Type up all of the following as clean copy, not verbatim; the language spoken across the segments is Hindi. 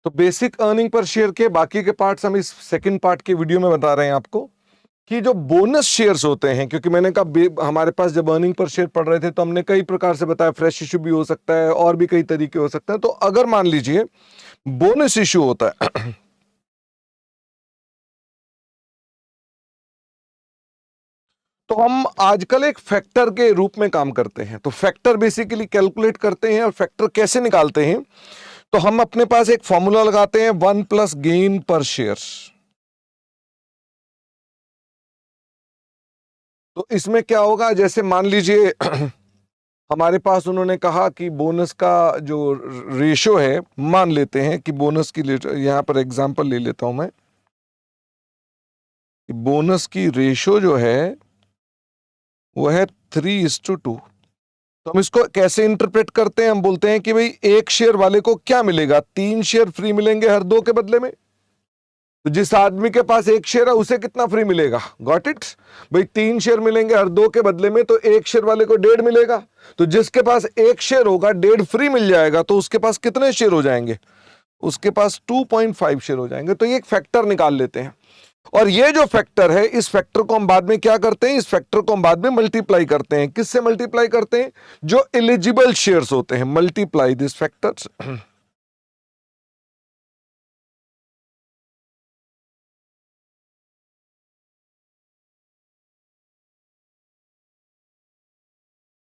तो बेसिक अर्निंग पर शेयर के बाकी के पार्ट्स हम इस सेकंड पार्ट के वीडियो में बता रहे हैं आपको कि जो बोनस शेयर्स होते हैं, क्योंकि मैंने कहा हमारे पास जब अर्निंग पर शेयर पढ़ रहे थे तो हमने कई प्रकार से बताया, फ्रेश इशू भी हो सकता है और भी कई तरीके हो सकते हैं। तो अगर मान लीजिए बोनस इशू होता है तो हम आजकल एक फैक्टर के रूप में काम करते हैं। तो फैक्टर बेसिकली कैलकुलेट करते हैं, और फैक्टर कैसे निकालते हैं, तो हम अपने पास एक फॉर्मूला लगाते हैं 1 प्लस गेन पर शेयर। तो इसमें क्या होगा, जैसे मान लीजिए हमारे पास उन्होंने कहा कि बोनस का जो रेशो है, मान लेते हैं कि बोनस की, यहां पर एग्जांपल ले लेता हूं मैं, कि बोनस की रेशो जो है वो है 3:2। तो हम इसको कैसे इंटरप्रेट करते हैं, हम बोलते हैं कि भाई एक शेयर वाले को क्या मिलेगा, 3 शेयर फ्री मिलेंगे हर 2 के बदले में। तो जिस आदमी के पास एक शेयर है उसे कितना फ्री मिलेगा, गॉट इट भाई, 3 शेयर मिलेंगे हर 2 के बदले में, तो एक शेयर वाले को 1.5 मिलेगा। तो जिसके पास एक शेयर होगा 1.5 फ्री मिल जाएगा, तो उसके पास कितने शेयर हो जाएंगे, उसके पास 2.5 शेयर हो जाएंगे। तो ये एक फैक्टर निकाल लेते हैं, और ये जो फैक्टर है, इस फैक्टर को हम बाद में क्या करते हैं, इस फैक्टर को हम बाद में मल्टीप्लाई करते हैं। किससे मल्टीप्लाई करते हैं, जो एलिजिबल शेयर्स होते हैं, multiply this factors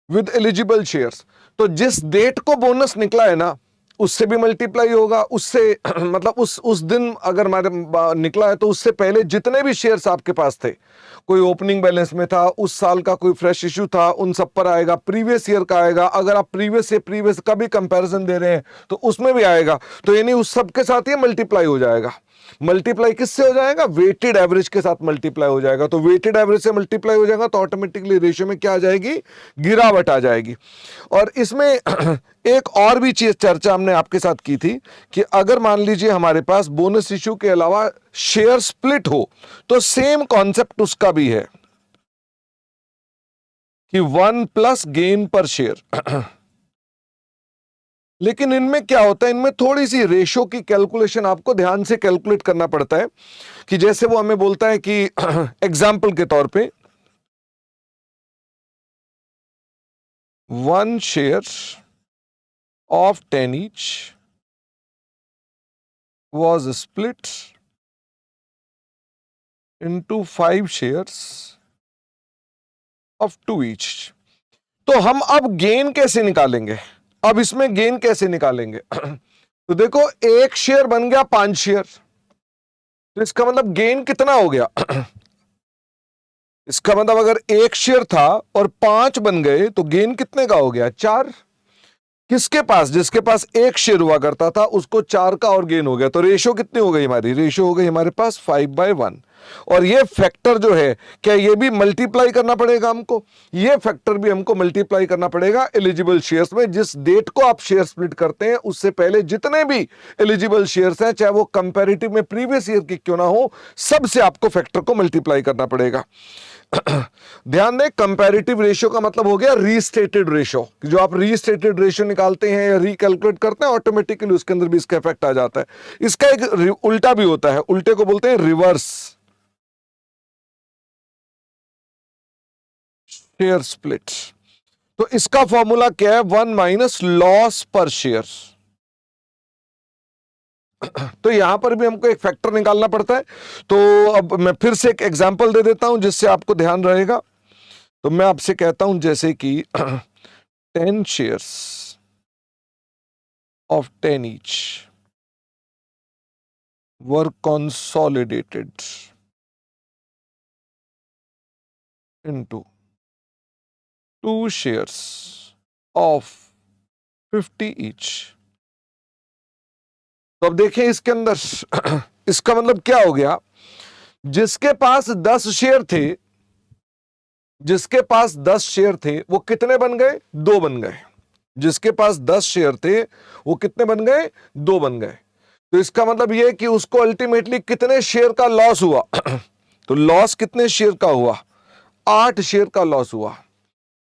with eligible shares. तो जिस डेट को बोनस निकला है ना, उससे भी मल्टीप्लाई होगा, उससे मतलब उस दिन अगर हमारे निकला है तो उससे पहले जितने भी शेयर्स आपके पास थे, कोई ओपनिंग बैलेंस में था, उस साल का कोई फ्रेश इशू था, उन सब पर आएगा। प्रीवियस ईयर का आएगा, अगर आप प्रीवियस से प्रीवियस का भी कंपैरिजन दे रहे हैं तो उसमें भी आएगा। तो यानी उस सब के साथ ये मल्टीप्लाई हो जाएगा। मल्टीप्लाई किससे हो जाएगा, वेटेड एवरेज के साथ मल्टीप्लाई हो जाएगा। तो वेटेड एवरेज से मल्टीप्लाई हो जाएगा तो ऑटोमेटिकली रेशियो में क्या आ जाएगी, गिरावट आ जाएगी। और इसमें एक और भी चीज चर्चा हमने आपके साथ की थी कि अगर मान लीजिए हमारे पास बोनस इशू के अलावा शेयर स्प्लिट हो, तो सेम कॉन्सेप्ट उसका भी है कि 1 प्लस गेन पर शेयर। लेकिन इनमें क्या होता है, इनमें थोड़ी सी रेशो की कैलकुलेशन आपको ध्यान से कैलकुलेट करना पड़ता है। कि जैसे वो हमें बोलता है कि एग्जाम्पल के तौर पे 1 share of 10 each was split into 5 shares of 2 each। तो हम अब गेन कैसे निकालेंगे, अब इसमें गेन कैसे निकालेंगे तो देखो, एक शेयर बन गया 5 शेयर, तो इसका मतलब गेन कितना हो गया इसका मतलब अगर एक शेयर था और 5 बन गए तो गेन कितने का हो गया, 4। किसके पास, जिसके पास एक शेयर हुआ करता था उसको 4 का और गेन हो गया। तो रेशो कितनी हो गई हमारी, रेशो हो गई हमारे पास 5/1। और ये फैक्टर जो है, क्या ये भी मल्टीप्लाई करना पड़ेगा हमको, ये फैक्टर भी हमको मल्टीप्लाई करना पड़ेगा एलिजिबल शेयर्स में। जिस डेट को आप शेयर स्प्लिट करते हैं उससे पहले जितने भी एलिजिबल शेयर्स हैं, चाहे वो कंपैरेटिव में प्रीवियस ईयर की क्यों ना हो, सबसे आपको फैक्टर को मल्टीप्लाई करना पड़ेगा। ध्यान दें, कंपैरेटिव रेशियो का मतलब हो गया रीस्टेटेड रेशियो। जो आप रीस्टेटेड रेशियो निकालते हैं या रिकैलकुलेट करते हैं, ऑटोमेटिकली उसके अंदर भी इसका इफेक्ट आ जाता है। इसका एक उल्टा भी होता है, उल्टे को बोलते हैं रिवर्स शेयर स्प्लिट। तो इसका फॉर्मूला क्या है, 1 माइनस लॉस पर शेयर। तो यहां पर भी हमको एक फैक्टर निकालना पड़ता है। तो अब मैं फिर से एक एग्जांपल दे देता हूं जिससे आपको ध्यान रहेगा। तो मैं आपसे कहता हूं जैसे कि 10 shares of 10 each were consolidated into 2 shares of 50 each। तो अब देखें इसके अंदर इसका मतलब क्या हो गया, जिसके पास 10 शेयर थे, जिसके पास 10 शेयर थे वो कितने बन गए, 2 बन गए। जिसके पास 10 शेयर थे वो कितने बन गए, 2 बन गए। तो इसका मतलब यह कि उसको अल्टीमेटली कितने शेयर का लॉस हुआ तो लॉस कितने शेयर का हुआ, 8 शेयर का लॉस हुआ।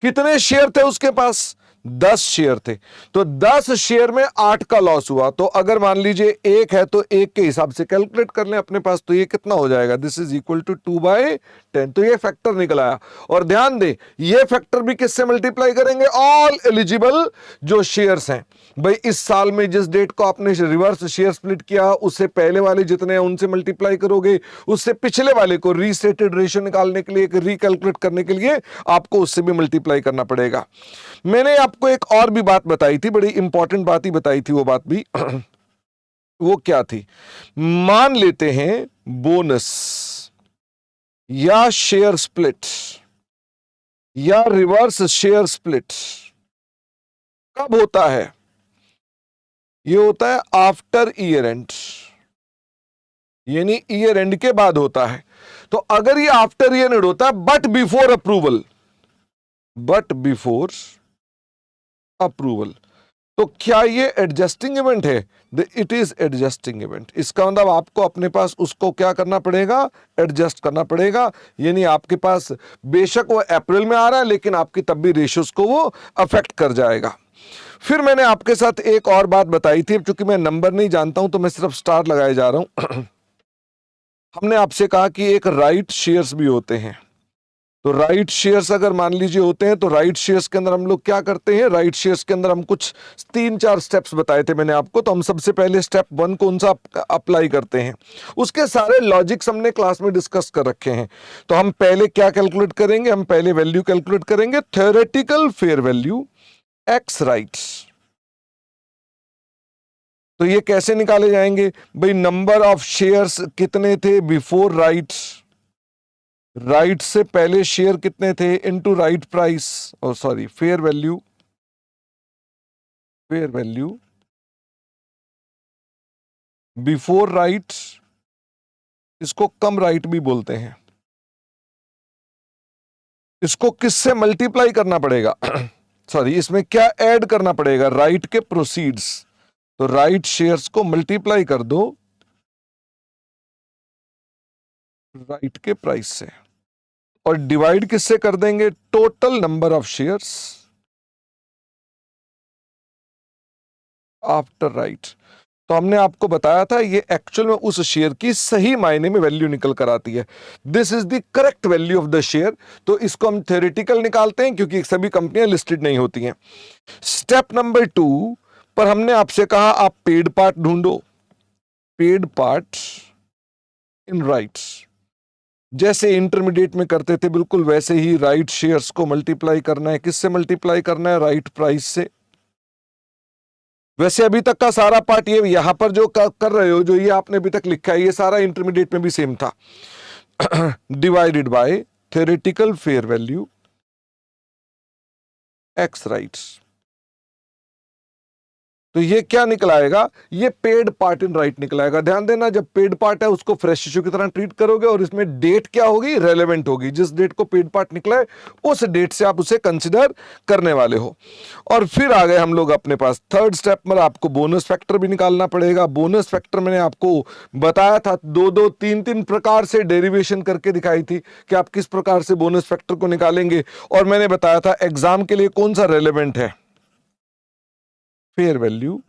कितने शेयर थे उसके पास, 10 शेयर थे, तो 10 शेयर में 8 का लॉस हुआ। तो अगर मान लीजिए 1 है तो 1 के हिसाब से कैलकुलेट कर लें अपने पास, तो ये कितना हो जाएगा, दिस इज इक्वल टू 2/10। तो ये फैक्टर निकल आया। और ध्यान दें, ये फैक्टर भी किससे मल्टीप्लाई करेंगे, ऑल एलिजिबल जो शेयर्स हैं। भाई इस साल में जिस डेट को आपने रिवर्स शेयर स्प्लिट किया, उससे पहले वाले जितने हैं उनसे मल्टीप्लाई करोगे, उससे पिछले वाले को रीस्टेटेड रेशियो निकालने के लिए, रिकैलकुलेट करने के लिए आपको उससे भी मल्टीप्लाई करना पड़ेगा। मैंने आपको एक और भी बात बताई थी, बड़ी इंपॉर्टेंट बात ही बताई थी, वो बात भी वो क्या थी, मान लेते हैं बोनस या शेयर स्प्लिट या रिवर्स शेयर स्प्लिट कब होता है, ये होता है आफ्टर ईयर एंड, यानी ईयर एंड के बाद होता है। तो अगर ये आफ्टर ईयर एंड होता है बट बिफोर अप्रूवल, तो क्या ये एडजस्टिंग इवेंट है, इट इज एडजस्टिंग इवेंट। इसका मतलब आपको अपने पास उसको क्या करना पड़ेगा, एडजस्ट करना पड़ेगा। यानी आपके पास बेशक वो अप्रैल में आ रहा है, लेकिन आपकी तब भी रेशियोज को वो अफेक्ट कर जाएगा। फिर मैंने आपके साथ एक और बात बताई थी, क्योंकि मैं नंबर नहीं जानता हूं तो मैं सिर्फ स्टार लगाए जा रहा हूं। हमने आपसे कहा कि एक राइट शेयर्स भी होते हैं। तो राइट शेयर्स अगर मान लीजिए होते हैं, तो राइट शेयर्स के अंदर हम लोग क्या करते हैं, राइट शेयर्स के अंदर हम कुछ 3-4 स्टेप्स बताए थे मैंने आपको। तो हम सबसे पहले स्टेप 1 कौन सा अप्लाई करते हैं, उसके सारे लॉजिक्स हमने क्लास में डिस्कस कर रखे हैं। तो हम पहले क्या कैलकुलेट करेंगे, हम पहले वैल्यू कैलकुलेट करेंगे, theoretical fair value x rights. तो ये कैसे निकाले जाएंगे भाई, नंबर ऑफ शेयर्स कितने थे बिफोर राइट्स, राइट से पहले शेयर कितने थे, इनटू राइट प्राइस, और sorry fair value before right, इसको कम राइट भी बोलते हैं। इसको किससे मल्टीप्लाई करना पड़ेगा सॉरी, इसमें क्या ऐड करना पड़ेगा, राइट के प्रोसीड्स। तो राइट शेयर्स को मल्टीप्लाई कर दो राइट के प्राइस से, और डिवाइड किससे कर देंगे, total number of shares after right. तो हमने आपको बताया था ये एक्चुअल में उस शेयर की सही मायने में वैल्यू निकल कर आती है, this is the correct value of the share. तो इसको हम थ्योरेटिकल निकालते हैं, क्योंकि सभी कंपनियां लिस्टेड नहीं होती हैं। स्टेप नंबर 2 पर हमने आपसे कहा आप पेड पार्ट ढूंढो, पेड पार्ट इन राइट्स। जैसे इंटरमीडिएट में करते थे बिल्कुल वैसे ही राइट शेयर्स को मल्टीप्लाई करना है, किससे मल्टीप्लाई करना है, राइट प्राइस से। वैसे अभी तक का सारा पार्ट ये यहां पर जो कर रहे हो, जो ये आपने अभी तक लिखा है, ये सारा इंटरमीडिएट में भी सेम था। Divided by theoretical fair value x rights. तो ये क्या निकलाएगा, ये पेड पार्ट इन राइट निकलाएगा। ध्यान देना, जब पेड पार्ट है उसको फ्रेश इश्यू की तरह ट्रीट करोगे, और इसमें डेट क्या होगी, रेलेवेंट होगी। जिस डेट को पेड पार्ट निकला है उस डेट से आप उसे कंसिडर करने वाले हो। और फिर आ गए हम लोग अपने पास थर्ड स्टेप में, आपको बोनस फैक्टर भी निकालना पड़ेगा। बोनस फैक्टर मैंने आपको बताया था 2-2, 3-3 प्रकार से डेरिवेशन करके दिखाई थी कि आप किस प्रकार से बोनस फैक्टर को निकालेंगे। और मैंने बताया था एग्जाम के लिए कौन सा रेलेवेंट है, fair value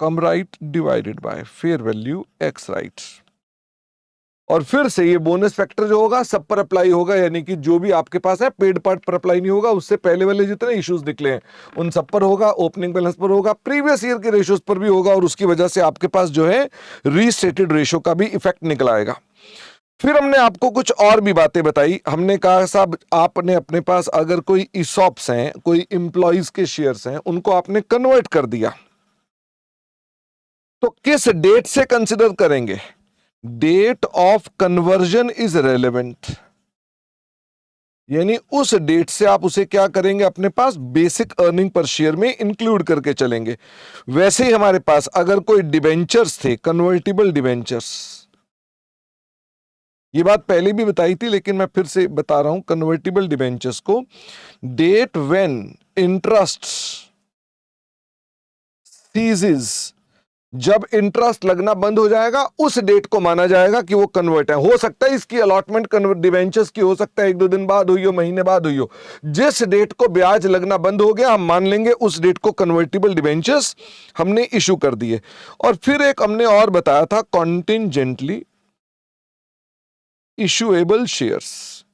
come right divided by fair value x right. और फिर से ये बोनस फैक्टर जो होगा सब पर अप्लाई होगा, यानी कि जो भी आपके पास है पेड पार्ट पर अप्लाई नहीं होगा, उससे पहले वाले जितने इश्यूज निकले हैं उन सब पर होगा, ओपनिंग बैलेंस पर होगा, प्रीवियस ईयर के रेशियोज पर भी होगा, और उसकी वजह से आपके पास जो है रीस्टेटेड रेशियो का भी इफेक्ट निकल आएगा। फिर हमने आपको कुछ और भी बातें बताई। हमने कहा साहब आपने अपने पास अगर कोई ईसॉप्स हैं, कोई इंप्लॉइज के शेयर्स हैं, उनको आपने कन्वर्ट कर दिया, तो किस डेट से कंसिडर करेंगे, date of conversion is relevant. यानी उस डेट से आप उसे क्या करेंगे, अपने पास बेसिक अर्निंग पर शेयर में इंक्लूड करके चलेंगे। वैसे ही हमारे पास अगर कोई डिबेंचर्स थे, कन्वर्टिबल डिबेंचर्स, ये बात पहले भी बताई थी लेकिन मैं फिर से बता रहा हूं, कन्वर्टिबल डिबेंचर्स को डेट व्हेन इंटरेस्ट सीजेस जब इंटरेस्ट लगना बंद हो जाएगा उस डेट को माना जाएगा कि वो कन्वर्ट है। हो सकता है इसकी अलॉटमेंट डिबेंचर्स की हो सकता है 1-2 दिन बाद हुई हो, महीने बाद हुई हो। जिस डेट को ब्याज लगना बंद हो गया हम मान लेंगे उस डेट को कन्वर्टिबल डिबेंचर्स हमने इशू कर दिए। और फिर एक हमने और बताया था कॉन्टिंजेंटली इशूएबल शेयर्स,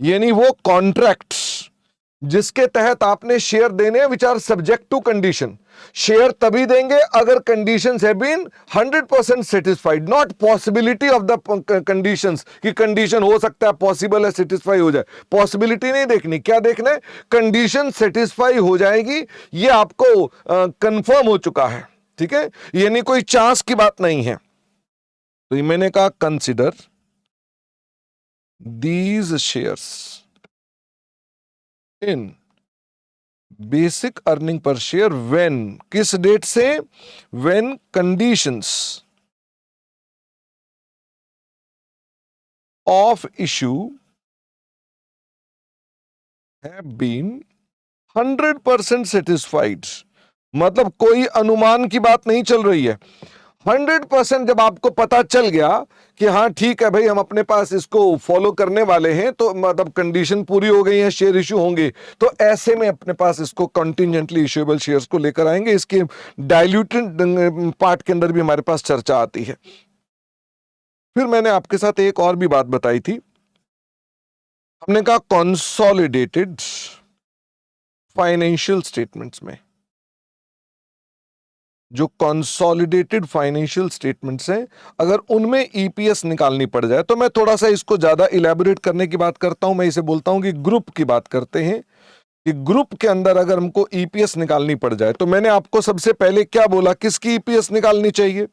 यानी वो कॉन्ट्रैक्ट्स जिसके तहत आपने शेयर देने हैं which are subject to condition. Share तभी देंगे अगर conditions have been 100% satisfied, not possibility of the conditions कि कंडीशन हो सकता है पॉसिबल है सेटिस्फाई हो जाए। पॉसिबिलिटी नहीं देखनी, क्या देखना है, कंडीशन सेटिस्फाई हो जाएगी ये आपको कंफर्म हो चुका है, ठीक है, यानी कोई चांस की बात नहीं है। तो ये मैंने कहा consider these shares in basic earning per share when, किस डेट से, when conditions of issue have been 100% satisfied. मतलब कोई अनुमान की बात नहीं चल रही है, 100% जब आपको पता चल गया कि हाँ ठीक है भाई हम अपने पास इसको फॉलो करने वाले हैं, तो मतलब कंडीशन पूरी हो गई है, शेयर इशू होंगे, तो ऐसे में अपने पास इसको कंटिजेंटली इशूएबल शेयर्स को लेकर आएंगे। इसके डाइल्यूटेड पार्ट के अंदर भी हमारे पास चर्चा आती है। फिर मैंने आपके साथ एक और भी बात बताई थी, हमने कहा कंसोलिडेटेड फाइनेंशियल स्टेटमेंट्स में, जो कंसोलिडेटेड फाइनेंशियल स्टेटमेंट्स हैं, अगर उनमें ईपीएस निकालनी पड़ जाए, तो मैं थोड़ा सा इसको ज्यादा इलेबोरेट करने की बात करता हूं, मैं इसे बोलता हूं कि ग्रुप की बात करते हैं कि ग्रुप के अंदर अगर हमको ईपीएस निकालनी पड़ जाए, तो मैंने आपको सबसे पहले क्या बोला, किसकी ईपीएस निकालनी चाहिए,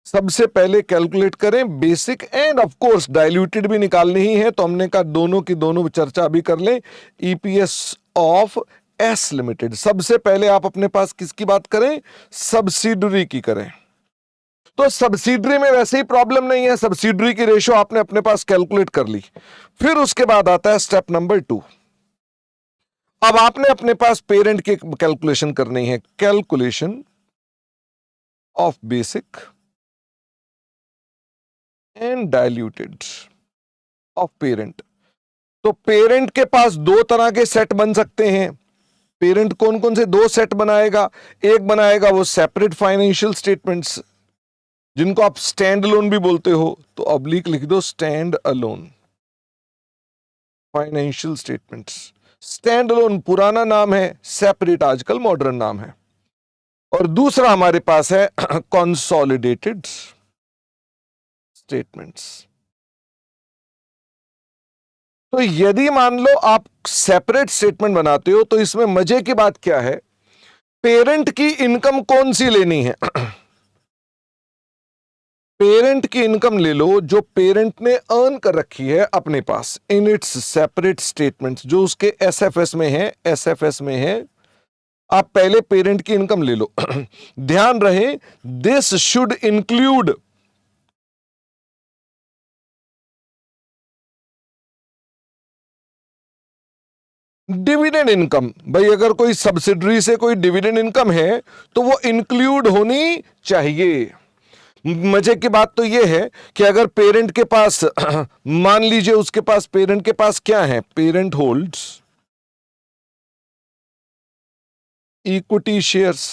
सबसे पहले कैलकुलेट करें basic end of course diluted भी निकालनी ही है, तो हमने कहा दोनों की दोनों चर्चा अभी कर लें। ईपीएस ऑफ एस लिमिटेड, सबसे पहले आप अपने पास किसकी बात करें, सब्सिडरी की करें। तो सब्सिडरी में वैसे ही प्रॉब्लम नहीं है, सब्सिडरी की रेशो आपने अपने पास कैलकुलेट कर ली। फिर उसके बाद आता है स्टेप नंबर 2, अब आपने अपने पास पेरेंट की कैलकुलेशन करनी है, calculation of basic and diluted of parent. तो पेरेंट के पास दो तरह के सेट बन सकते हैं। पेरेंट कौन कौन से दो सेट बनाएगा, एक बनाएगा वो सेपरेट फाइनेंशियल स्टेटमेंट्स जिनको आप स्टैंड अलोन भी बोलते हो, तो ऑब्लिक लिख दो stand alone financial statements. Stand alone पुराना नाम है, सेपरेट आजकल मॉडर्न नाम है। और दूसरा हमारे पास है कंसोलिडेटेड स्टेटमेंट्स। तो यदि मान लो आप सेपरेट स्टेटमेंट बनाते हो, तो इसमें मजे की बात क्या है, पेरेंट की इनकम कौन सी लेनी है, पेरेंट की इनकम ले लो जो पेरेंट ने अर्न कर रखी है अपने पास इन इट्स सेपरेट स्टेटमेंट्स, जो उसके एसएफएस में है, एसएफएस में है, आप पहले पेरेंट की इनकम ले लो। ध्यान रहे this should include dividend income. भाई अगर कोई सब्सिडरी से कोई डिविडेंड इनकम है तो वो इंक्लूड होनी चाहिए। मजे की बात तो ये है कि अगर पेरेंट के पास मान लीजिए उसके पास, पेरेंट के पास क्या है, पेरेंट होल्ड्स इक्विटी शेयर्स,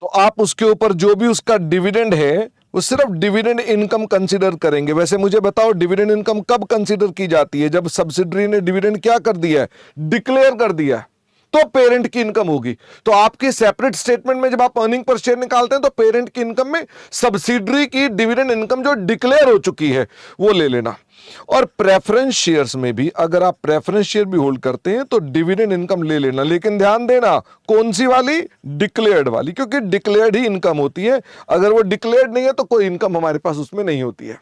तो आप उसके ऊपर जो भी उसका डिविडेंड है वो सिर्फ डिविडेंड इनकम कंसीडर करेंगे। वैसे मुझे बताओ डिविडेंड इनकम कब कंसीडर की जाती है, जब सब्सिडरी ने डिविडेंड क्या कर दिया है, डिक्लेयर कर दिया है, तो पेरेंट की इनकम होगी। तो आपकी सेपरेट स्टेटमेंट में जब आप अर्निंग पर शेयर निकालते हैं तो पेरेंट की इनकम में सब्सिडरी की डिविडेंड इनकम जो डिक्लेयर हो चुकी है वो ले लेना। और प्रेफरेंस शेयर्स में भी अगर आप प्रेफरेंस शेयर भी होल्ड करते हैं तो डिविडेंड इनकम ले लेना, लेकिन ध्यान देना कौन सी वाली, डिक्लेयर्ड वाली, क्योंकि डिक्लेयर्ड ही इनकम होती है, अगर वो डिक्लेयर्ड नहीं है तो कोई इनकम हमारे पास उसमें नहीं होती है।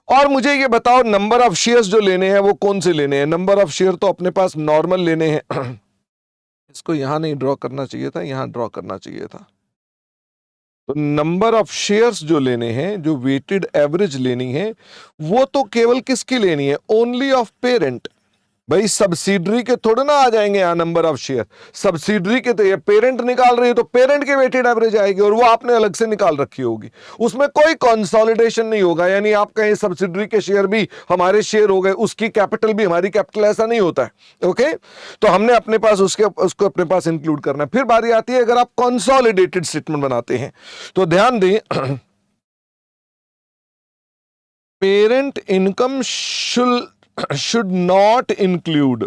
और मुझे ये बताओ नंबर ऑफ शेयर्स जो लेने हैं वो कौन से लेने हैं, नंबर ऑफ शेयर तो अपने पास नॉर्मल लेने हैं। इसको यहां नहीं ड्रॉ करना चाहिए था, यहां ड्रॉ करना चाहिए था। तो नंबर ऑफ शेयर्स जो लेने हैं, जो वेटेड एवरेज लेनी है, वो तो केवल किसकी लेनी है, ओनली ऑफ पेरेंट। भाई सब्सिडरी के थोड़े ना आ जाएंगे यहां नंबर ऑफ शेयर, सब्सिडरी के तो ये पेरेंट निकाल रही है तो पेरेंट के वेटेड एवरेज आएगी और वो आपने अलग से निकाल रखी होगी, उसमें कोई कंसोलिडेशन नहीं होगा। यानी आप कहें सब्सिडरी के शेयर भी हमारे शेयर हो गए, उसकी कैपिटल भी हमारी कैपिटल, ऐसा नहीं होता है। ओके, तो हमने अपने पास उसको अपने पास इंक्लूड करना है। फिर बारी आती है अगर आप कंसोलिडेटेड स्टेटमेंट बनाते हैं तो ध्यान दें parent income should not include,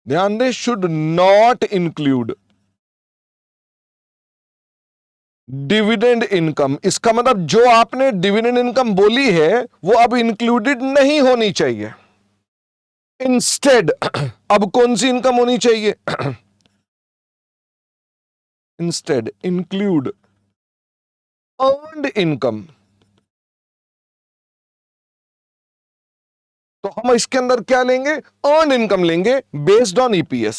ध्यान दें, should not include dividend income. इसका मतलब जो आपने डिविडेंड इनकम बोली है वो अब इंक्लूडेड नहीं होनी चाहिए। इंस्टेड अब कौन सी इनकम होनी चाहिए? Instead include earned income. तो हम इसके अंदर क्या लेंगे? अर्न इनकम लेंगे बेस्ड ऑन ईपीएस।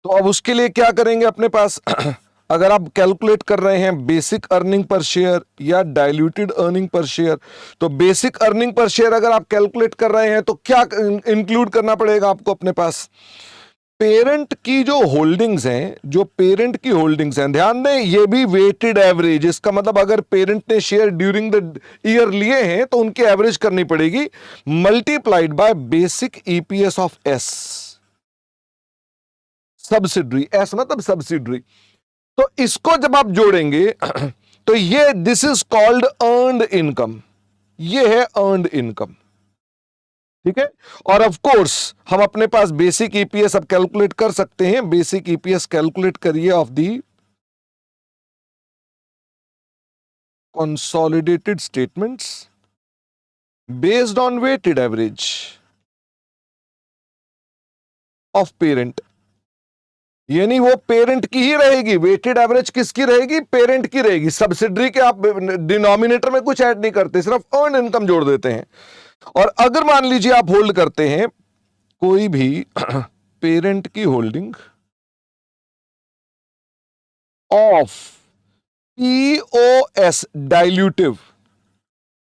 तो अब उसके लिए क्या करेंगे अपने पास अगर आप कैलकुलेट कर रहे हैं बेसिक अर्निंग पर शेयर या डाइल्यूटेड अर्निंग पर शेयर, तो बेसिक अर्निंग पर शेयर अगर आप कैलकुलेट कर रहे हैं तो क्या इंक्लूड करना पड़ेगा आपको अपने पास? पेरेंट की जो होल्डिंग्स हैं, जो पेरेंट की होल्डिंग्स हैं, ध्यान दें ये भी वेटेड एवरेज। इसका मतलब अगर पेरेंट ने शेयर ड्यूरिंग द ईयर लिए हैं तो उनकी एवरेज करनी पड़ेगी multiplied by basic EPS of S subsidiary. S मतलब सब्सिडरी। तो इसको जब आप जोड़ेंगे तो ये this is called earned income, ये है अर्न्ड इनकम। ठीक है, और ऑफ कोर्स हम अपने पास बेसिक ईपीएस अब कैलकुलेट कर सकते हैं। बेसिक ईपीएस कैलकुलेट करिए of the consolidated statements based on weighted average of parent. यानी वो पेरेंट की ही रहेगी, वेटेड एवरेज किसकी रहेगी? पेरेंट की रहेगी। सब्सिडरी के आप डिनोमिनेटर में कुछ ऐड नहीं करते, सिर्फ अर्न इनकम जोड़ देते हैं। और अगर मान लीजिए आप होल्ड करते हैं कोई भी पेरेंट की होल्डिंग ऑफ पीओएस डाइल्यूटिव,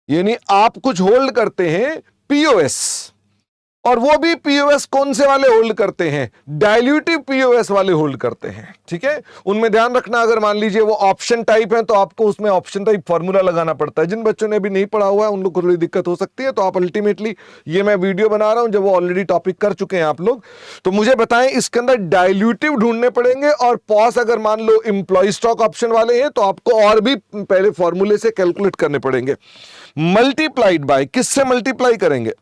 यानी आप कुछ होल्ड करते हैं पीओएस, और वो भी पीओएस कौन से वाले होल्ड करते हैं? डाइल्यूटिव पीओएस वाले होल्ड करते हैं। ठीक है, उनमें ध्यान रखना अगर मान लीजिए वो ऑप्शन टाइप है तो आपको उसमें ऑप्शन टाइप फॉर्मूला लगाना पड़ता है। जिन बच्चों ने अभी नहीं पढ़ा हुआ है उन लोग को थोड़ी दिक्कत हो सकती है, तो आप अल्टीमेटली ये मैं वीडियो बना रहा हूं जब वो ऑलरेडी टॉपिक कर चुके हैं आप लोग, तो मुझे बताएं इसके अंदर डाइल्यूटिव ढूंढने पड़ेंगे। और पॉस अगर मान लो इंप्लॉय स्टॉक ऑप्शन वाले हैं तो आपको और भी पहले फॉर्मूले से कैलकुलेट करने पड़ेंगे। मल्टीप्लाइड बाय, किससे मल्टीप्लाई करेंगे?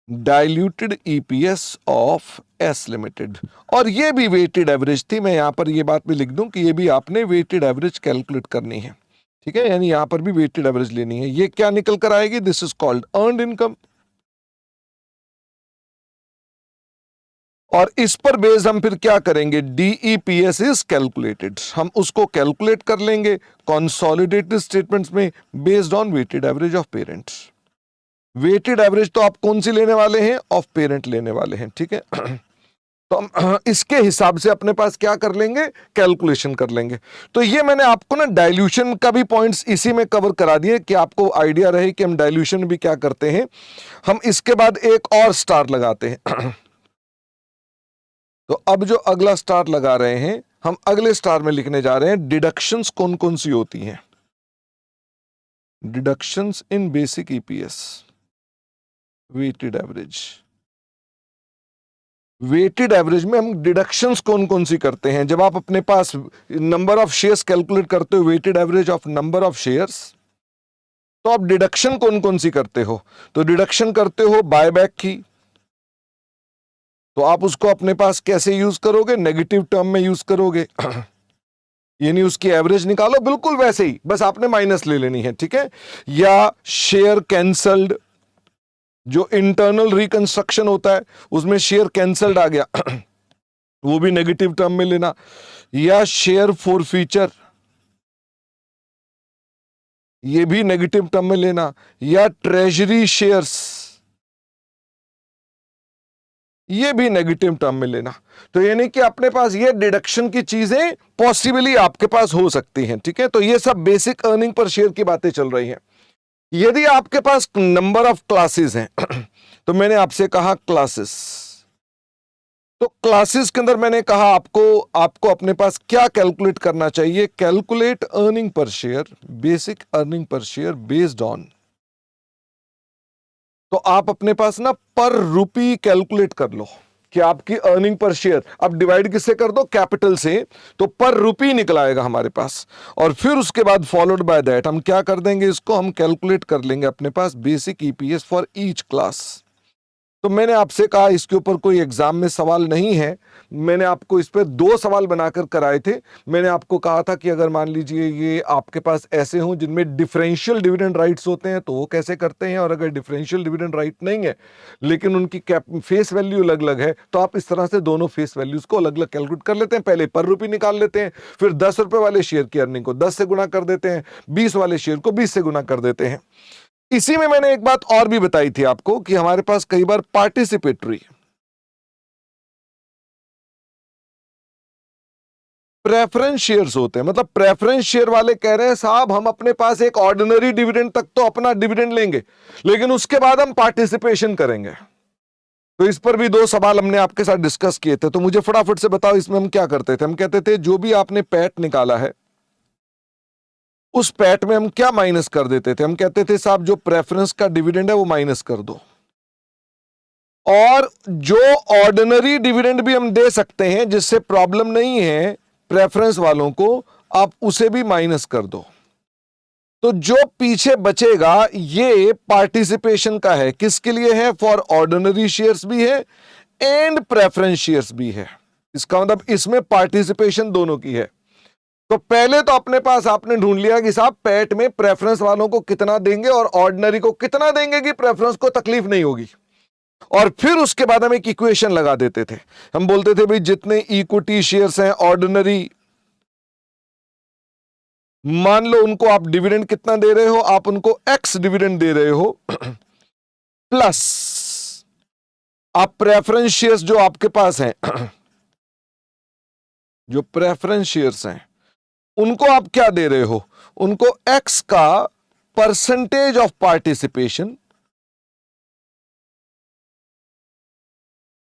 Diluted EPS of S limited. और ये भी वेटेड एवरेज थी, मैं यहां पर ये बात भी लिख दूं कि ये भी आपने वेटेड एवरेज कैलकुलेट करनी है। ठीक है, यानी यहां पर भी वेटेड एवरेज लेनी है। ये क्या निकल कर आएगी? This is called earned income. और इस पर बेस्ड हम फिर क्या करेंगे? डीईपीएस इज कैलकुलेटेड, हम उसको कैलकुलेट कर लेंगे कंसोलिडेटेड स्टेटमेंट्स में based on weighted average of parents. Weighted average तो आप कौन सी लेने वाले हैं? ऑफ पेरेंट लेने वाले हैं। ठीक है, तो हम इसके हिसाब से अपने पास क्या कर लेंगे? कैलकुलेशन कर लेंगे। तो ये मैंने आपको ना डाइल्यूशन का भी पॉइंट्स इसी में कवर करा दिए कि आपको आइडिया रहे कि हम डाइल्यूशन भी क्या करते हैं। हम इसके बाद एक और स्टार लगाते हैं तो अब जो अगला स्टार लगा रहे हैं हम, अगले स्टार में लिखने जा रहे हैं डिडक्शंस कौन कौन सी होती हैं। Deductions in basic EPS weighted average. Weighted average में हम डिडक्शंस कौन कौन सी करते हैं? जब आप अपने पास नंबर ऑफ शेयर्स कैलकुलेट करते हो, weighted average of number of shares, तो आप डिडक्शन कौन कौन सी करते हो? तो डिडक्शन करते हो बायबैक की, तो आप उसको अपने पास कैसे यूज करोगे? नेगेटिव टर्म में यूज करोगे यानी उसकी एवरेज निकालो बिल्कुल वैसे ही, बस आपने माइनस ले लेनी है। ठीक है, या शेयर कैंसल्ड, जो इंटरनल रिकंस्ट्रक्शन होता है उसमें शेयर कैंसल्ड आ गया वो भी नेगेटिव टर्म में लेना, या शेयर फॉरफीचर, ये भी नेगेटिव टर्म में लेना, या ट्रेजरी शेयर्स, ये भी नेगेटिव टर्म में लेना। तो यानी कि अपने पास ये डिडक्शन की चीजें पॉसिबली आपके पास हो सकती हैं। ठीक है, तो ये सब बेसिक अर्निंग पर शेयर की बातें चल रही हैं। यदि आपके पास नंबर ऑफ क्लासेस हैं तो मैंने आपसे कहा क्लासेस, तो क्लासेस के अंदर मैंने कहा आपको अपने पास क्या कैलकुलेट करना चाहिए, calculate earning per share, basic earning per share based on, तो आप अपने पास ना पर रुपी कैलकुलेट कर लो कि आपकी अर्निंग पर शेयर, अब डिवाइड किससे कर दो, कैपिटल से, तो पर रुपी निकल आएगा हमारे पास। और फिर उसके बाद फॉलोड बाय दैट हम क्या कर देंगे, इसको हम कैलकुलेट कर लेंगे अपने पास basic EPS for each class. तो मैंने आपसे कहा इसके ऊपर कोई एग्जाम में सवाल नहीं है, मैंने आपको इस पे 2 सवाल बनाकर कराए थे। मैंने आपको कहा था कि अगर मान लीजिए ये आपके पास ऐसे हों जिनमें डिफरेंशियल डिविडेंड राइट्स होते हैं तो वो कैसे करते हैं, और अगर डिफरेंशियल डिविडेंड राइट नहीं है लेकिन उनकी फेस वैल्यू अलग अलग है तो आप इस तरह से दोनों फेस वैल्यूज को अलग अलग कैलकुलेट कर लेते हैं। पहले पर रुपये निकाल लेते हैं, फिर 10 रुपए वाले शेयर की अर्निंग को 10 से गुना कर देते हैं, 20 वाले शेयर को 20 से गुना कर देते हैं। इसी में मैंने एक बात और भी बताई थी आपको कि हमारे पास कई बार पार्टिसिपेटरी प्रेफरेंस शेयर्स होते हैं, मतलब प्रेफरेंस शेयर वाले कह रहे हैं साहब हम अपने पास एक ऑर्डिनरी डिविडेंड तक तो अपना डिविडेंड लेंगे लेकिन उसके बाद हम पार्टिसिपेशन करेंगे। तो इस पर भी 2 सवाल हमने आपके साथ डिस्कस किए थे, तो मुझे फटाफट से बताओ इसमें हम क्या करते थे। हम कहते थे जो भी आपने पैट निकाला है उस पैट में हम क्या माइनस कर देते थे, हम कहते थे साहब जो प्रेफरेंस का डिविडेंड है वो माइनस कर दो, और जो ऑर्डिनरी डिविडेंड भी हम दे सकते हैं जिससे प्रॉब्लम नहीं है प्रेफरेंस वालों को, आप उसे भी माइनस कर दो। तो जो पीछे बचेगा ये पार्टिसिपेशन का है, किसके लिए है, फॉर ऑर्डिनरी शेयर्स भी है एंड प्रेफरेंस शेयर्स भी है। इसका मतलब इसमें पार्टिसिपेशन दोनों की है। तो पहले तो अपने पास आपने ढूंढ लिया कि साहब पैट में प्रेफरेंस वालों को कितना देंगे और ऑर्डिनरी को कितना देंगे कि प्रेफरेंस को तकलीफ नहीं होगी, और फिर उसके बाद हम एक इक्वेशन लगा देते थे। हम बोलते थे भाई जितने इक्विटी शेयर्स हैं ऑर्डिनरी, मान लो उनको आप डिविडेंड कितना दे रहे हो, आप उनको एक्स डिविडेंड दे रहे हो प्लस आप प्रेफरेंस शेयर्स जो आपके पास हैं जो प्रेफरेंस शेयर्स हैं उनको आप क्या दे रहे हो, उनको एक्स का परसेंटेज ऑफ पार्टिसिपेशन,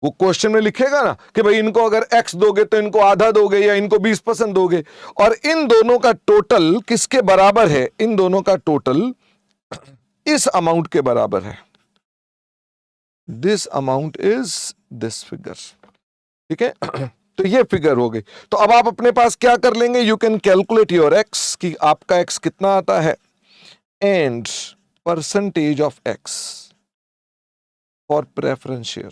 वो क्वेश्चन में लिखेगा ना कि भाई इनको अगर x दोगे तो इनको आधा दोगे या इनको 20% दोगे, और इन दोनों का टोटल किसके बराबर है, इन दोनों का टोटल इस अमाउंट के बराबर है, this amount is this figure, ठीक है। तो ये फिगर हो गई। तो अब आप अपने पास क्या कर लेंगे, you can calculate your x कि आपका x कितना आता है and percentage of x for preference share.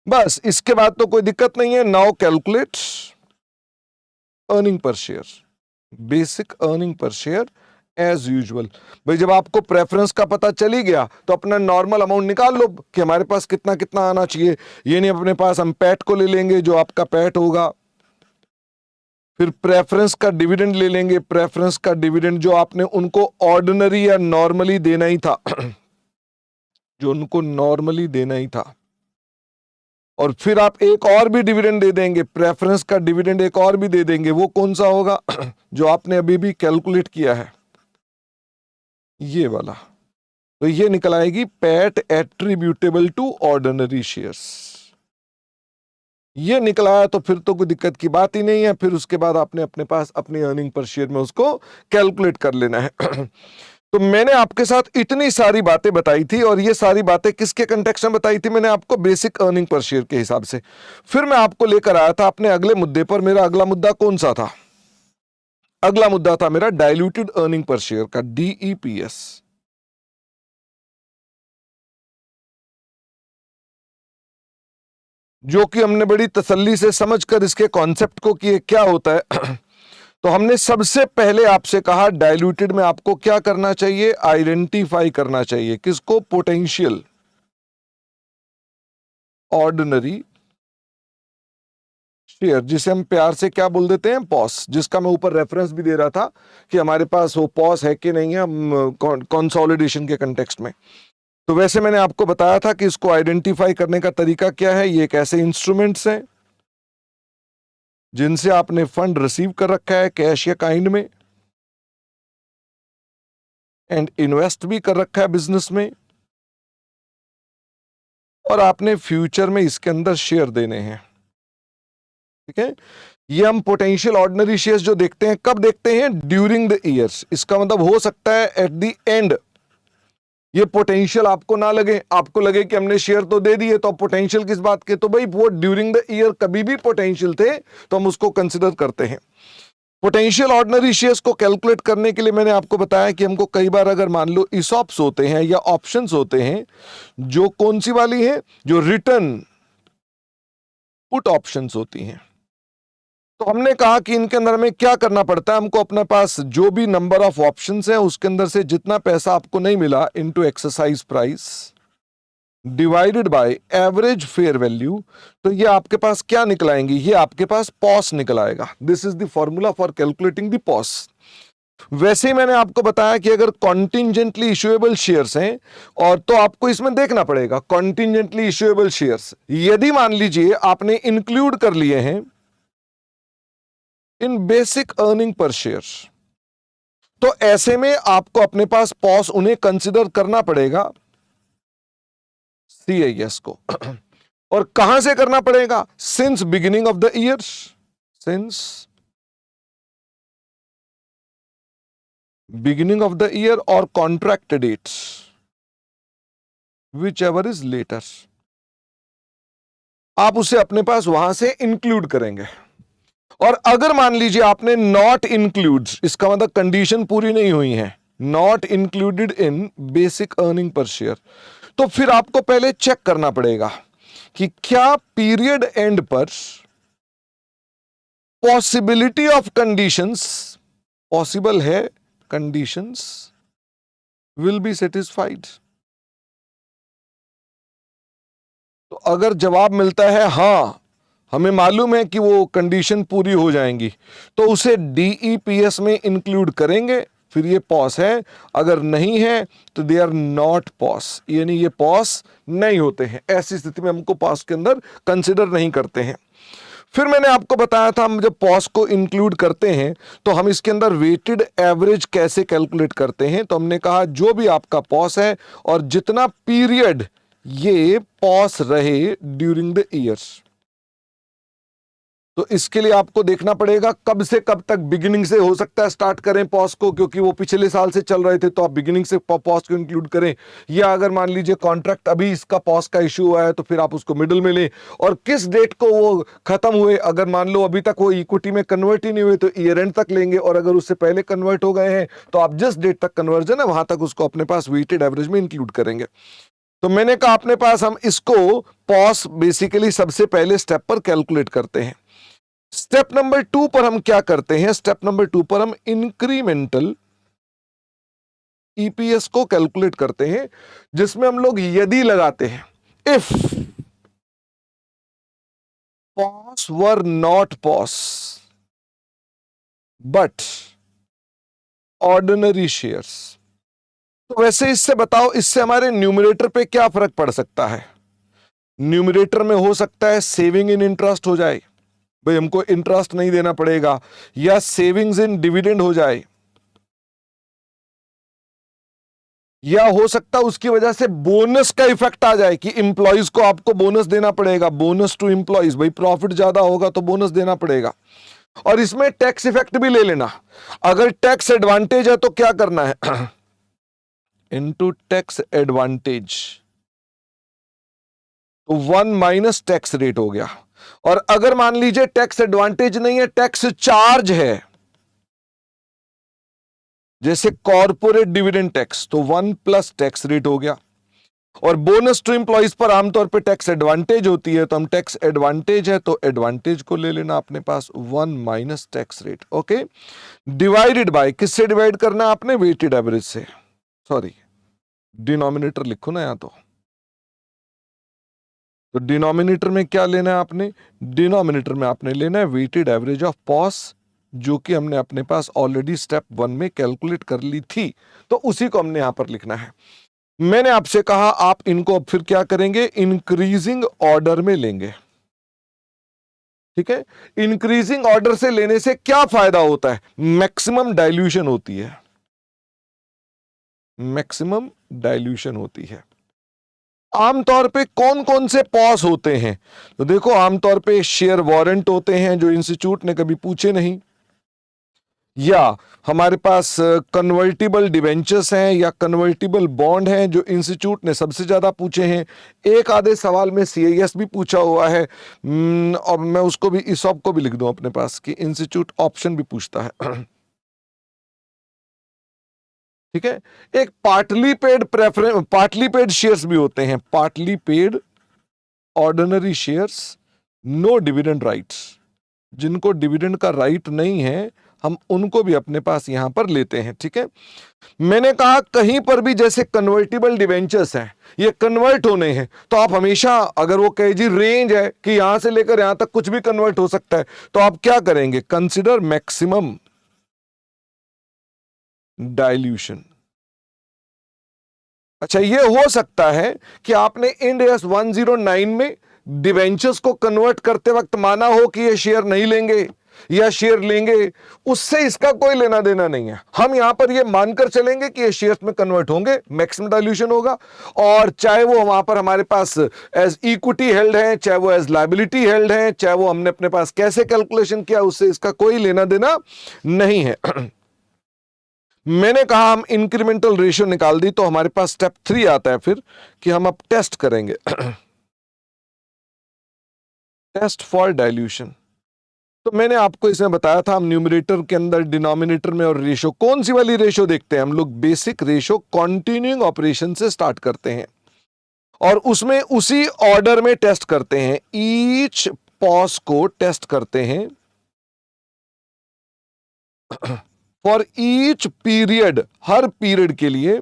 बस इसके बाद तो कोई दिक्कत नहीं है। Now calculate earning per share, basic earning per share as usual. भाई जब आपको प्रेफरेंस का पता चल ही गया तो अपना नॉर्मल अमाउंट निकाल लो कि हमारे पास कितना कितना आना चाहिए। ये नहीं अपने पास हम पैट को ले लेंगे जो आपका पैट होगा, फिर प्रेफरेंस का डिविडेंड ले लेंगे, प्रेफरेंस का डिविडेंड जो आपने उनको ऑर्डिनरी या नॉर्मली देना ही था जो उनको नॉर्मली देना ही था, और फिर आप एक और भी डिविडेंड दे देंगे, प्रेफरेंस का डिविडेंड एक और भी दे देंगे। वो कौन सा होगा जो आपने अभी भी कैलकुलेट किया है, ये वाला। तो ये निकल आएगी PAT attributable to ordinary shares. ये निकल आया तो फिर तो कोई दिक्कत की बात ही नहीं है। फिर उसके बाद आपने अपने पास अपनी अर्निंग पर शेयर में उसको कैलकुलेट कर लेना है। तो मैंने आपके साथ इतनी सारी बातें बताई थी, और ये सारी बातें किसके कंटेक्स्ट में बताई थी, मैंने आपको बेसिक अर्निंग पर शेयर के हिसाब से। फिर मैं आपको लेकर आया था अपने अगले मुद्दे पर। मेरा अगला मुद्दा कौन सा था, अगला मुद्दा था मेरा डाइल्यूटेड अर्निंग पर शेयर का, डीईपीएस। जो कि हमने बड़ी तसल्ली से समझकर इसके कॉन्सेप्ट को कि क्या होता है। तो हमने सबसे पहले आपसे कहा डाइल्यूटेड में आपको क्या करना चाहिए, आइडेंटिफाई करना चाहिए किसको, पोटेंशियल ऑर्डिनरी शेयर, जिसे हम प्यार से क्या बोल देते हैं, पॉस, जिसका मैं ऊपर रेफरेंस भी दे रहा था कि हमारे पास वो पॉस है कि नहीं है हम कंसोलिडेशन के कंटेक्स्ट में। तो वैसे मैंने आपको बताया था कि इसको आइडेंटिफाई करने का तरीका क्या है। ये एक ऐसे इंस्ट्रूमेंट्स हैं जिनसे आपने फंड रिसीव कर रखा है कैश या काइंड में, एंड इन्वेस्ट भी कर रखा है बिजनेस में, और आपने फ्यूचर में इसके अंदर शेयर देने हैं। ठीक है, ये हम पोटेंशियल ऑर्डिनरी शेयर्स जो देखते हैं कब देखते हैं? During the years. इसका मतलब हो सकता है एट द एंड ये पोटेंशियल आपको ना लगे, आपको लगे कि हमने शेयर तो दे दिए, तो अब पोटेंशियल किस बात के? तो भाई वो ड्यूरिंग द ईयर कभी भी पोटेंशियल थे तो हम उसको कंसिडर करते हैं। पोटेंशियल ऑर्डिनरी शेयर्स को कैलकुलेट करने के लिए मैंने आपको बताया कि हमको कई बार अगर मान लो ईसॉप्स होते हैं या ऑप्शंस होते हैं, जो कौन सी वाली है? जो रिटर्न पुट ऑप्शंस होती हैं। तो हमने कहा कि इनके अंदर में क्या करना पड़ता है? हमको अपने पास जो भी नंबर ऑफ ऑप्शंस है उसके अंदर से जितना पैसा आपको नहीं मिला into exercise price divided by average fair value, तो ये आपके पास क्या निकलाएंगी? ये आपके पास पॉस निकल आएगा। This is the formula for calculating the POS. वैसे ही मैंने आपको बताया कि अगर कॉन्टिजेंटली इशुएबल शेयर्स हैं, और तो आपको इसमें देखना पड़ेगा कॉन्टिजेंटली इशुएबल शेयर्स यदि मान लीजिए आपने इंक्लूड कर लिए हैं इन बेसिक अर्निंग पर शेयर, तो ऐसे में आपको अपने पास पॉस उन्हें कंसिडर करना पड़ेगा CIS को। और कहां से करना पड़ेगा? Since beginning of the year, since beginning of the year और contract dates which ever is later, आप उसे अपने पास वहां से इंक्लूड करेंगे। और अगर मान लीजिए आपने नॉट इंक्लूड, इसका मतलब कंडीशन पूरी नहीं हुई है, not included in basic earning per share, तो फिर आपको पहले चेक करना पड़ेगा कि क्या पीरियड एंड पर पॉसिबिलिटी ऑफ कंडीशंस पॉसिबल है, कंडीशंस विल बी सेटिस्फाइड। तो अगर जवाब मिलता है हां, हमें मालूम है कि वो कंडीशन पूरी हो जाएंगी, तो उसे DEPS में इंक्लूड करेंगे, फिर ये पॉस है। अगर नहीं है तो दे आर नॉट पॉस, यानी ये पॉस नहीं होते हैं। ऐसी स्थिति में हमको पॉस के अंदर कंसिडर नहीं करते हैं। फिर मैंने आपको बताया था हम जब पॉस को इंक्लूड करते हैं तो हम इसके अंदर वेटेड एवरेज कैसे कैलकुलेट करते हैं। तो हमने कहा जो भी आपका पॉस है और जितना पीरियड ये पॉस रहे ड्यूरिंग द ईयर्स, तो इसके लिए आपको देखना पड़ेगा कब से कब तक। बिगिनिंग से हो सकता है स्टार्ट करें पॉस को, क्योंकि वो पिछले साल से चल रहे थे, तो आप बिगिनिंग से पॉस को इंक्लूड करें। या अगर मान लीजिए कॉन्ट्रैक्ट अभी इसका पॉस का इशू हुआ है तो फिर आप उसको मिडिल में लें, और किस डेट को वो खत्म हुए, अगर मान लो अभी तक वो इक्विटी में कन्वर्ट ही नहीं हुए तो ईयर एंड तक लेंगे, और अगर उससे पहले कन्वर्ट हो गए हैं तो आप जिस डेट तक कन्वर्जन है वहां तक उसको अपने पास वेटेड एवरेज में इंक्लूड करेंगे। तो मैंने कहा अपने पास हम इसको पॉस बेसिकली सबसे पहले स्टेप पर कैलकुलेट करते हैं। स्टेप नंबर 2 पर हम क्या करते हैं? स्टेप नंबर 2 पर हम इंक्रीमेंटल EPS को कैलकुलेट करते हैं, जिसमें हम लोग यदि लगाते हैं, if POS were not POS but ordinary shares. तो वैसे इससे बताओ, इससे हमारे न्यूमरेटर पे क्या फर्क पड़ सकता है? न्यूमरेटर में हो सकता है सेविंग इन इंटरेस्ट हो जाए, भाई हमको इंटरेस्ट नहीं देना पड़ेगा, या सेविंग्स इन डिविडेंड हो जाए, या हो सकता है उसकी वजह से बोनस का इफेक्ट आ जाए कि इंप्लॉइज को आपको बोनस देना पड़ेगा, बोनस टू इंप्लॉइज, भाई प्रॉफिट ज्यादा होगा तो बोनस देना पड़ेगा। और इसमें टैक्स इफेक्ट भी ले लेना, अगर टैक्स एडवांटेज है तो क्या करना है? इनटू टैक्स एडवांटेज, तो 1 माइनस टैक्स रेट हो गया। और अगर मान लीजिए टैक्स एडवांटेज नहीं है, टैक्स चार्ज है, जैसे कॉर्पोरेट डिविडेंड टैक्स, तो 1 प्लस टैक्स रेट हो गया। और बोनस टू एम्प्लॉइज पर आमतौर पे टैक्स एडवांटेज होती है, तो हम टैक्स एडवांटेज है तो एडवांटेज को ले लेना अपने पास, 1 minus tax rate. Okay, divided by, किससे डिवाइड करना है आपने? वेटेड एवरेज से। सॉरी, डिनोमिनेटर लिखो ना यहां तो डिनोमिनेटर में क्या लेना है आपने? डिनोमिनेटर में आपने लेना है वेटेड एवरेज ऑफ पॉस, जो कि हमने अपने पास ऑलरेडी स्टेप 1 में कैलकुलेट कर ली थी, तो उसी को हमने यहां पर लिखना है। मैंने आपसे कहा आप इनको अब फिर क्या करेंगे? इंक्रीजिंग ऑर्डर में लेंगे। ठीक है, इंक्रीजिंग ऑर्डर से लेने से क्या फायदा होता है? मैक्सिमम डाइल्यूशन होती है। मैक्सिमम डाइल्यूशन होती है। आमतौर पे कौन कौन से पॉस होते हैं? तो देखो, आमतौर पे शेयर वारंट होते हैं जो इंस्टीट्यूट ने कभी पूछे नहीं, या हमारे पास कन्वर्टिबल डिवेंचर्स हैं या कन्वर्टिबल बॉन्ड हैं जो इंस्टीट्यूट ने सबसे ज्यादा पूछे हैं। एक आधे सवाल में सीआईएस भी पूछा हुआ है, और मैं उसको भी, इसॉप को भी लिख दूं अपने पास कि इंस्टीट्यूट ऑप्शन भी पूछता है। ठीक है। एक partly paid preference, partly paid shares भी होते हैं, partly paid ordinary shares, no dividend rights, जिनको डिविडेंड का राइट नहीं है हम उनको भी अपने पास यहां पर लेते हैं। ठीक है। मैंने कहा कहीं पर भी जैसे कन्वर्टिबल डिवेंचर्स हैं, ये कन्वर्ट होने हैं, तो आप हमेशा, अगर वो कहे जी रेंज है कि यहां से लेकर यहां तक कुछ भी कन्वर्ट हो सकता है, तो आप क्या करेंगे? Consider maximum dilution. अच्छा, ये हो सकता है कि आपने इंड एस 109 में डिवेंचर्स को कन्वर्ट करते वक्त माना हो कि ये शेयर नहीं लेंगे या शेयर लेंगे, उससे इसका कोई लेना देना नहीं है। हम यहां पर ये मानकर चलेंगे कि ये शेयर्स में कन्वर्ट होंगे, मैक्सिमम डाइल्यूशन होगा, और चाहे वो वहां पर हमारे पास एज इक्विटी हेल्ड है, चाहे वो एज लायबिलिटी हेल्ड है, चाहे वो हमने अपने पास कैसे कैलकुलेशन किया, उससे इसका कोई लेना देना नहीं है। मैंने कहा हम इंक्रीमेंटल रेशियो निकाल दी, तो हमारे पास स्टेप 3 आता है फिर कि हम अब टेस्ट करेंगे। Test for dilution. तो मैंने आपको इसमें बताया था, हम न्यूमरेटर के अंदर, डिनोमिनेटर में और रेशियो, कौन सी वाली रेशियो देखते हैं हम लोग? बेसिक रेशियो कंटिन्यूइंग ऑपरेशन से स्टार्ट करते हैं और उसमें उसी ऑर्डर में टेस्ट करते हैं, ईच पॉज को टेस्ट करते हैं for each period, her period के लिए,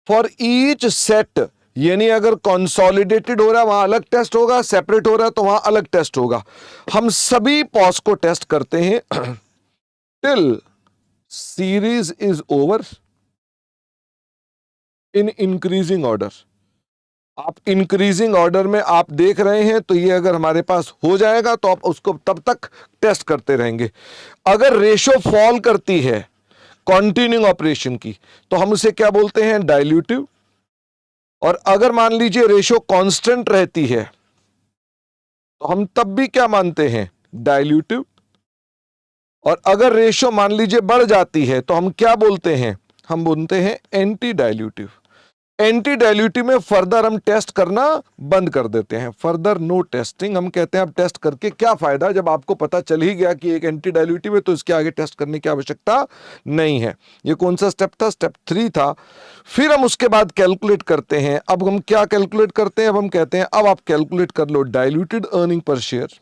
फॉर ईच सेट, यानी अगर कंसोलिडेटेड हो रहा है वहां अलग टेस्ट होगा, सेपरेट हो रहा है तो वहां अलग टेस्ट होगा। हम सभी पॉज को टेस्ट करते हैं till series is over in increasing order. आप इंक्रीजिंग ऑर्डर में आप देख रहे हैं, तो ये अगर हमारे पास हो जाएगा तो आप उसको तब तक टेस्ट करते रहेंगे। अगर रेशो फॉल करती है कंटिन्यूइंग ऑपरेशन की, तो हम उसे क्या बोलते हैं? डाइल्यूटिव। और अगर मान लीजिए रेशो कांस्टेंट रहती है, तो हम तब भी क्या मानते हैं? डाइल्यूटिव। और अगर रेशो मान लीजिए बढ़ जाती है, तो हम क्या बोलते हैं? हम बोलते हैं एंटी डाइल्यूटिव। एंटी डाइल्यूटिव में फर्दर हम टेस्ट करना बंद कर देते हैं, फर्दर नो टेस्टिंग। हम कहते हैं अब टेस्ट करके क्या फायदा, जब आपको पता चल ही गया कि एक एंटी डाइल्यूटिव है, तो इसके आगे टेस्ट करने की आवश्यकता नहीं है। ये कौन सा स्टेप था? स्टेप 3 था। फिर हम उसके बाद कैलकुलेट करते हैं। अब हम क्या कैलकुलेट करते हैं? अब हम कहते हैं अब आप कैलकुलेट कर लो डाइल्यूटेड अर्निंग पर शेयर,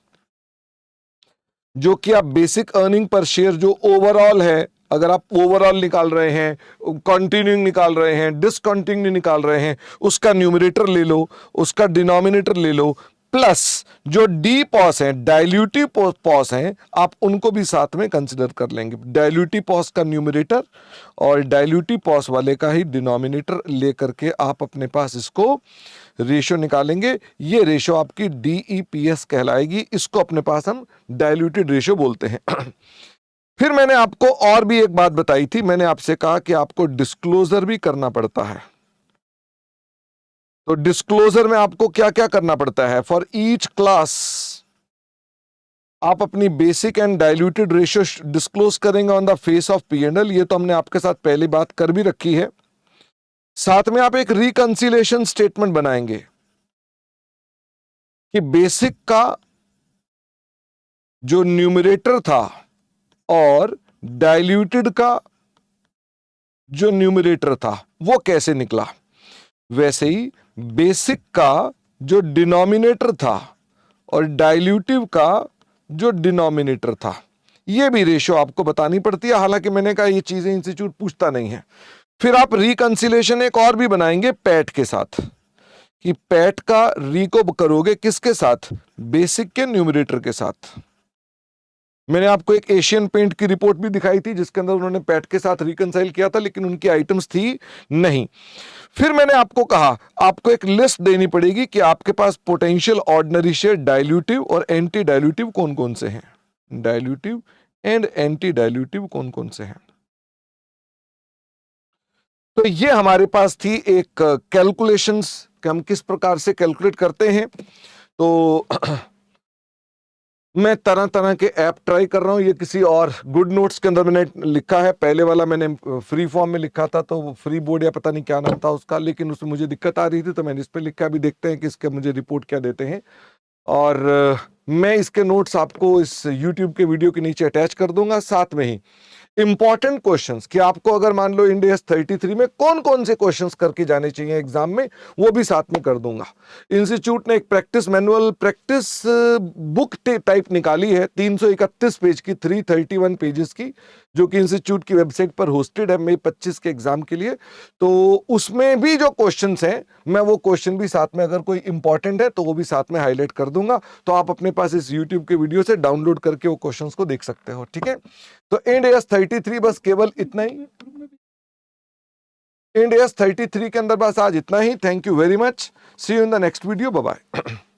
जो कि आप बेसिक अर्निंग पर शेयर जो ओवरऑल है, अगर आप ओवरऑल निकाल रहे हैं, कंटिन्यूइंग निकाल रहे हैं, डिसकंटिन्यू निकाल रहे हैं, उसका न्यूमरेटर ले लो, उसका डिनोमिनेटर ले लो, प्लस जो डी पॉस है, डाइल्यूटिव पॉस हैं, आप उनको भी साथ में कंसिडर कर लेंगे। डाइल्यूटिव पॉस का न्यूमरेटर और डाइल्यूटिव पॉस वाले का ही डिनोमिनेटर लेकर के आप अपने पास इसको रेशियो निकालेंगे। ये रेशियो आपकी DEPS कहलाएगी, इसको अपने पास हम डाइल्यूटेड रेशियो बोलते हैं। फिर मैंने आपको और भी एक बात बताई थी, मैंने आपसे कहा कि आपको डिस्क्लोजर भी करना पड़ता है। तो डिस्क्लोजर में आपको क्या क्या करना पड़ता है? फॉर ईच क्लास आप अपनी basic and diluted ratio disclose करेंगे on the face of P&L। ये तो हमने आपके साथ पहली बात कर भी रखी है। साथ में आप एक रिकंसिलेशन स्टेटमेंट बनाएंगे कि बेसिक का जो न्यूमरेटर था और डाइल्यूटेड का जो न्यूमरेटर था वो कैसे निकला, वैसे ही बेसिक का जो डिनोमिनेटर था और डाइल्यूटिव का जो डिनोमिनेटर था, ये भी रेशियो आपको बतानी पड़ती है। हालांकि मैंने कहा ये चीजें इंस्टीट्यूट पूछता नहीं है। फिर आप रिकंसिलेशन एक और भी बनाएंगे पैट के साथ, कि पैट का रिको करोगे किसके साथ? बेसिक के न्यूमरेटर के साथ। मैंने आपको एक एशियन पेंट की रिपोर्ट भी दिखाई थी जिसके अंदर उन्होंने पैट के साथ रिकंसाइल किया था, लेकिन उनकी आइटम्स थी नहीं। फिर मैंने आपको कहा आपको एक लिस्ट देनी पड़ेगी कि आपके पास पोटेंशियल ऑर्डिनरी शेयर डाइल्यूटिव और एंटी डाइल्यूटिव कौन कौन से हैं, डाइल्यूटिव एंड एंटी डाइल्यूटिव कौन कौन से हैं। तो ये हमारे पास थी एक कैलकुलेशंस कि हम किस प्रकार से कैलकुलेट करते हैं। तो मैं तरह तरह के ऐप ट्राई कर रहा हूँ। ये किसी और गुड नोट्स के अंदर मैंने लिखा है, पहले वाला मैंने फ्री फॉर्म में लिखा था, तो वो फ्री बोर्ड या पता नहीं क्या नाम था उसका, लेकिन उसमें मुझे दिक्कत आ रही थी तो मैंने इस पे लिखा। अभी देखते हैं कि इसके मुझे रिपोर्ट क्या देते हैं। और मैं इसके नोट्स आपको इस YouTube के वीडियो के नीचे अटैच कर दूंगा। साथ में ही इंपॉर्टेंट क्वेश्चंस कि आपको अगर मान लो इंडिया 33 में कौन कौन से क्वेश्चंस करके जाने चाहिए एग्जाम में, वो भी साथ में कर दूंगा। इंस्टीट्यूट ने एक practice manual, practice book type निकाली है 331 पेज की, 331 पेजेस की, जो कि इंस्टीट्यूट की वेबसाइट पर होस्टेड है मई 25 के एग्जाम के लिए। तो उसमें भी जो क्वेश्चंस हैं, मैं वो क्वेश्चन भी साथ में, अगर कोई इंपॉर्टेंट है तो वो भी साथ में हाईलाइट कर दूंगा। तो आप अपने पास इस यूट्यूब के वीडियो से डाउनलोड करके वो क्वेश्चंस को देख सकते हो। ठीक है, तो इंडिया 33 बस केवल इतना ही। इंडिया 33 के अंदर बस आज इतना ही। Thank you very much. See you in the next video. Bye bye.